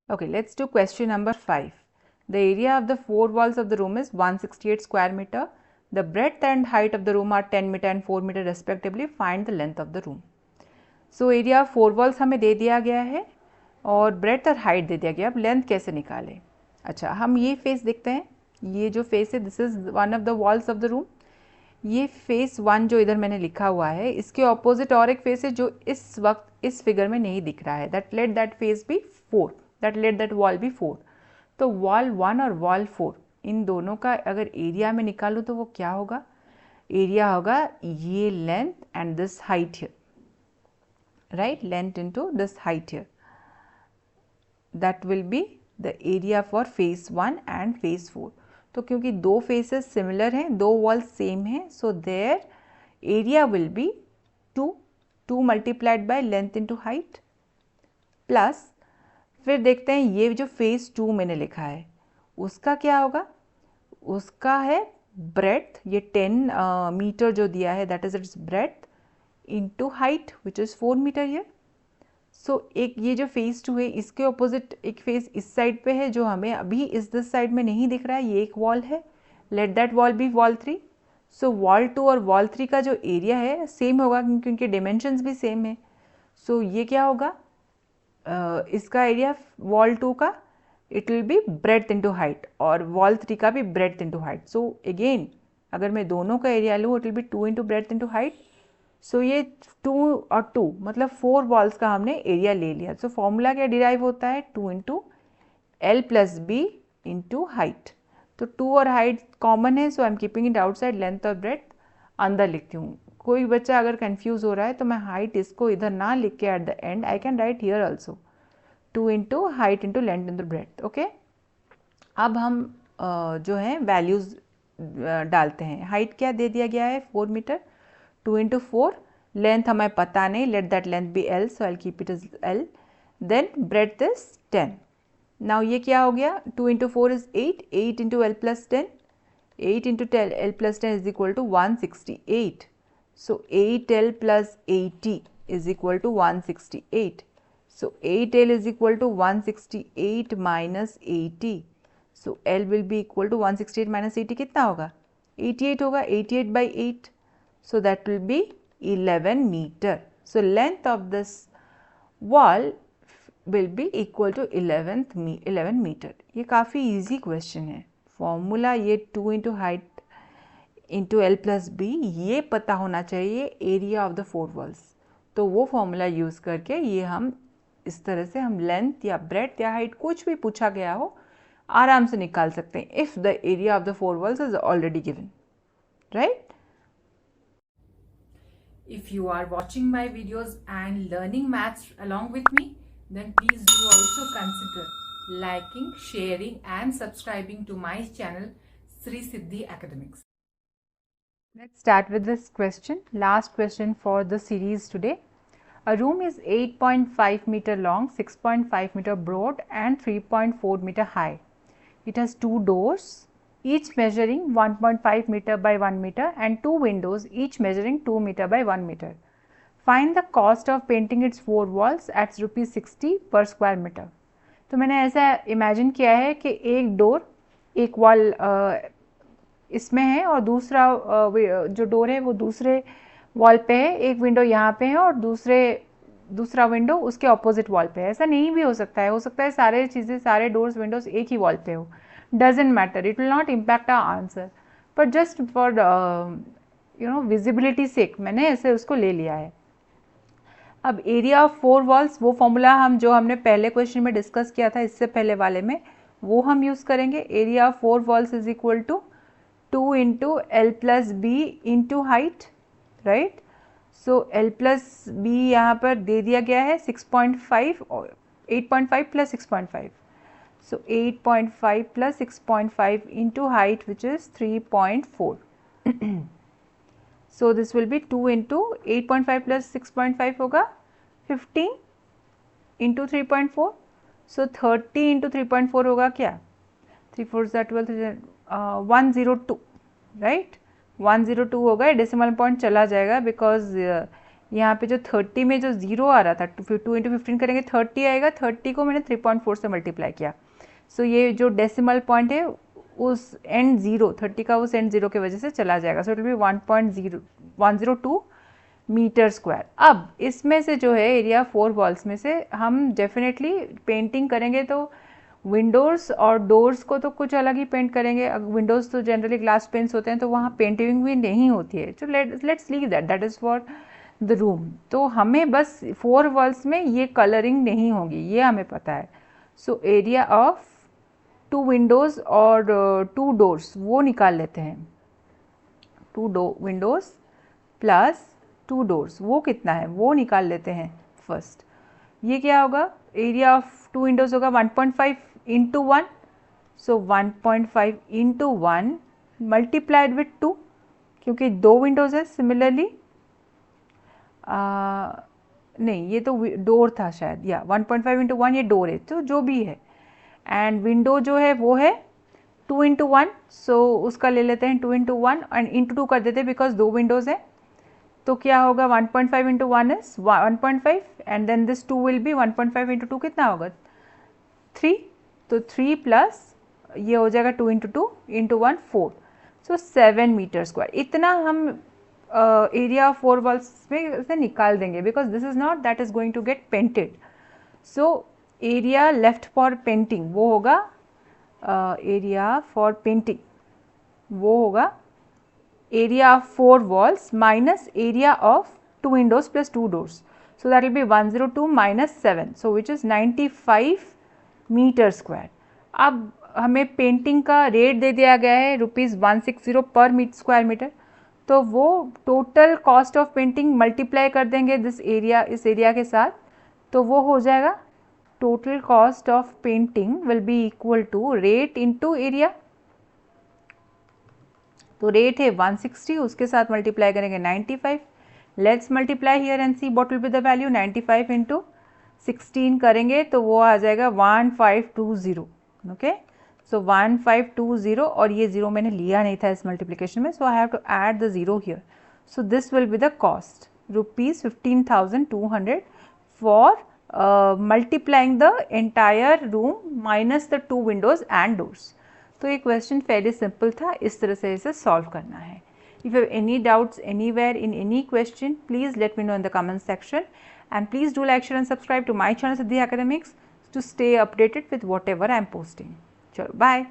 Okay, let's do question number 5. The area of the four walls of the room is 168 square meter. The breadth and height of the room are 10 meter and 4 meter respectively. Find the length of the room. So area of four walls हमें दे दिया गया है और breath और height दे दिया गया. अब length कैसे निकालें? अच्छा, हम ये फेस देखते हैं. ये जो फेस है, this is one of the walls of the room. ये फेस 1 जो इधर मैंने लिखा हुआ है, इसके ऑपोजिट और एक फेस है जो इस वक्त इस फिगर में नहीं दिख रहा है. That let that face be 4, that let that wall be 4. तो वॉल 1 और वॉल 4 इन दोनों का अगर एरिया में निकालूँ तो वो क्या होगा? एरिया होगा ये length and this height here, right? Length into this height here. That will be the area for face 1 and face 4. तो क्योंकि दो फेसेस सिमिलर हैं, दो वॉल्स सेम हैं, so their area will be 2 multiplied by length into height plus, फिर देखते हैं ये जो फेस 2 मैंने लिखा है उसका क्या होगा? उसका है ब्रेथ, ये 10 मीटर जो दिया है that is its breadth into height which is 4 metre here. So एक ये जो फेस 2 है इसके ऑपोजिट एक फेस इस साइड पे है जो हमें अभी इस दिस साइड में नहीं दिख रहा है. ये एक वॉल है, let that wall be wall 3. So wall 2 और वॉल 3 का जो एरिया है सेम होगा क्योंकि उनके डिमेंशंस भी सेम है. सो ये क्या होगा? इसका एरिया वॉल 2 का it will be breadth into height और वॉल 3 का भी breadth into height. So again अगर मैं दोनों का एरिया लूँ it will be 2 into breadth into height. So ये 2 और 2 मतलब 4 वॉल्स का हमने एरिया ले लिया. सो फॉर्मूला क्या डिराइव होता है? 2 into L plus B into height. तो 2 और हाइट कॉमन है, so I am keeping it outside. Length और ब्रेड्थ अंदर लिखती हूँ. कोई बच्चा अगर कंफ्यूज हो रहा है तो मैं हाइट इसको इधर ना लिख के at the and I can write here also 2 into height into length into breadth. Okay, अब हम जो है वैल्यूज़ डालते हैं. हाइट क्या दे दिया गया है? 4 मीटर. 2 इंटू 4, लेंथ हमें पता नहीं, let that length be L, so I keep it is L. Then breadth is 10. Now ये क्या हो गया? 2 into 4 is 8, 8 into L plus 10, 8 into L plus 10 is equal to 168. So 8L plus 80 is equal to 168. So 8L is equal to 168 minus 80. So L will be equal to 168 minus 80 कितना होगा? 88 होगा. 88 by 8. So that will be 11 meter. So length of this wall will be equal to 11 meter. ये काफ़ी easy question है. Formula ये 2 into height into L plus B ये पता होना चाहिए area of the four walls. तो वो फॉर्मूला यूज़ करके ये हम इस तरह से हम लेंथ या ब्रेड्थ या हाइट कुछ भी पूछा गया हो आराम से निकाल सकते हैं if the area of the four walls is already given, right? If you are watching my videos and learning maths along with me, then please do also consider liking, sharing and subscribing to my channel Sri Siddhi Academics. Let's start with this question. Last question for the series today. A room is 8.5 meter long, 6.5 meter broad and 3.4 meter high. It has two doors, each measuring 1.5 meter by 1 meter and two windows, each measuring 2 meter by 1 meter. Find the cost of painting its four walls at ₹60 per square meter. तो मैंने ऐसा imagine किया है कि एक door एक wall इसमें है और दूसरा जो डोर है वो दूसरे वॉल पे है, एक विंडो यहाँ पे है और दूसरा विंडो उसके ऑपोजिट वॉल पे है. ऐसा नहीं भी हो सकता है सारे चीज़ें सारे डोर्स विंडोज एक ही वॉल पे हो. Doesn't matter, it will not impact our answer, but just for visibility sake मैंने ऐसे उसको ले लिया है. अब एरिया ऑफ फोर वॉल्स वो फॉर्मूला जो हमने पहले क्वेश्चन में डिस्कस किया था इससे पहले वाले में वो हम यूज़ करेंगे. Area of four walls is equal to 2 into L plus B into height, right? So L plus B यहाँ पर दे दिया गया है 6.5 और 8.5 plus 6.5. So 8.5 plus 6.5 into height which is 3.4. So this will be 2 into 8.5 plus 6.5 होगा 15 into 3.4. So 30 into 3.4 होगा क्या? 3 4 12 102, right? 102 होगा. डेसिमल पॉइंट चला जाएगा बिकॉज यहाँ पे जो 30 में जो 0 आ रहा था 2 इंटू 15 करेंगे 30 आएगा, 30 को मैंने 3.4 से मल्टीप्लाई किया। सो ये जो डेसिमल पॉइंट है उस एंड 0 30 का उस एंड 0 की वजह से चला जाएगा। So it will be 1.0102 metre square. अब इसमें से जो है एरिया 4 वॉल्स में से हम डेफिनेटली पेंटिंग करेंगे तो विंडोज़ और डोर्स को तो कुछ अलग ही पेंट करेंगे। विंडोज़ तो जनरली ग्लास पेंट्स होते हैं तो वहाँ पेंटिंग भी नहीं होती है। तो let's leave that is for the room. तो हमें बस 4 वॉल्स में ये कलरिंग नहीं होगी, ये हमें पता है। सो एरिया ऑफ 2 विंडोज़ और 2 डोर्स वो निकाल लेते हैं। 2 विंडोज़ प्लस 2 डोर्स वो कितना है वो निकाल लेते हैं फर्स्ट। ये क्या होगा, एरिया ऑफ 2 विंडोज़ होगा 1.5 into 1। So 1.5 into 1 multiplied with 2, क्योंकि 2 विंडोज़ है। सिमिलरली नहीं, ये तो डोर था शायद, या 1.5 इंटू 1 ये डोर है, तो जो भी है। एंड विंडो जो है वो है 2 इंटू 1, सो उसका ले लेते हैं 2 इंटू 1 एंड इंटू 2 कर देते हैं बिकॉज 2 विंडोज़ है। तो क्या होगा 1.5 into 1 is 1.5 and then this 2 will be 1.5 into 2 कितना होगा 3। तो 3 प्लस ये हो जाएगा 2 इंटू 2 इंटू 1 4। सो 7 मीटर स्क्वायर। इतना हम एरिया ऑफ 4 वॉल्स में से निकाल देंगे because this is not that is going to get painted. So area left for painting वो होगा एरिया फॉर पेंटिंग वो होगा area of 4 walls minus area of 2 windows plus 2 doors. So that will be 102 minus 7, so which is 95 metre square. अब हमें painting का rate दे दिया गया है ₹160 पर स्क्वायर मीटर। तो वो total cost of painting multiply कर देंगे इस एरिया के साथ, तो वो हो जाएगा total cost of painting will be equal to rate into area. तो रेट है 160, उसके साथ मल्टीप्लाई करेंगे 95। Let's multiply here and see what will be the value. 95 into 16 करेंगे तो वो आ जाएगा 1520। ओके, सो 1520 और ये 0 मैंने लिया नहीं था इस मल्टीप्लिकेशन में, so I have to add the 0 here. So this will be the cost ₹15,200 for multiplying the entire room minus the 2 windows and doors. तो ये क्वेश्चन फेरी सिंपल था, इस तरह से इसे सॉल्व करना है। If you have any doubts anywhere in any question, please let me know in the comment section, and please do like, share and subscribe to my channel Siddhi Academics to stay updated with whatever I am posting. Chalo, bye.